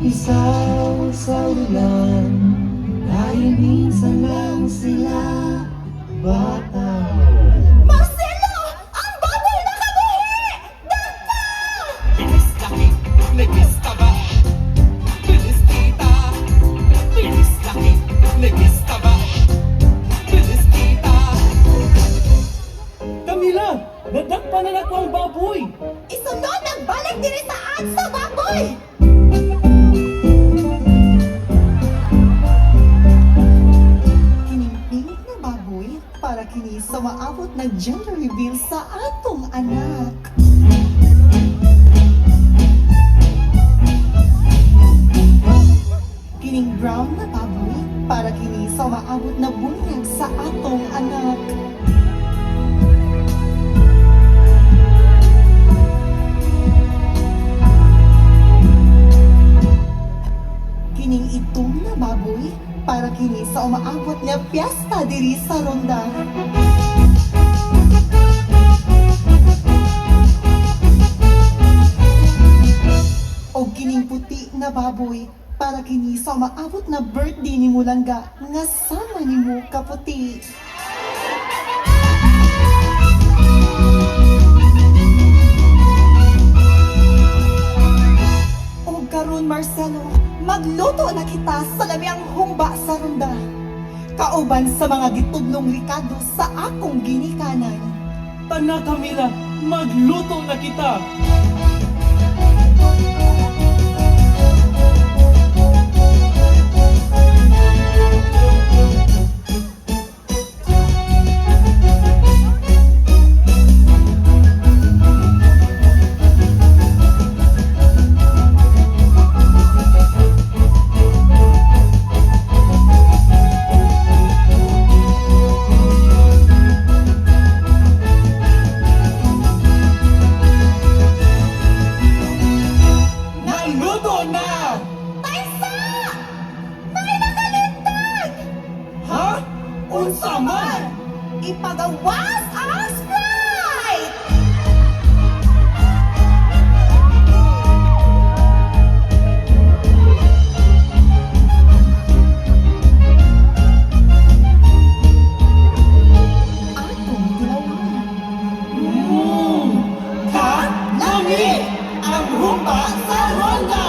Isaw sa ulan, dahil minsan lang sila bata. Marcelo! Ang baboy nakabuhi! Dagka! Bilis laki, may pista ba? Bilis kita, bilis laki, may pista ba? Bilis kita. Camila, nadakpan na ako ang baboy. Isunod ang balik diri sa sa baboy! Kinimping na baboy para kini sa maabot na gender reveal sa atong anak. Kining brown na baboy para kini sa maabot na bunyag sa atong anak. Kining itom na baboy para kini sa umaabot nga piyesta diri sa Ronda. O kining puti na baboy para kini sa umaabot na birthday ni Mulangga nga sama nimo kaputi. O karon Marcelo, magluto na kita sa lamiang humba sa Ronda. Kauban sa mga gitudlong rikado sa akong ginikanan. Tana Camila, magluto na kita. Nagluto na! Taysa! May nakalintag! Ha? Unsa man? Ipagawas ang Sprite! Atong dilawan. Ka? Lami! Ang humba sa Ronda!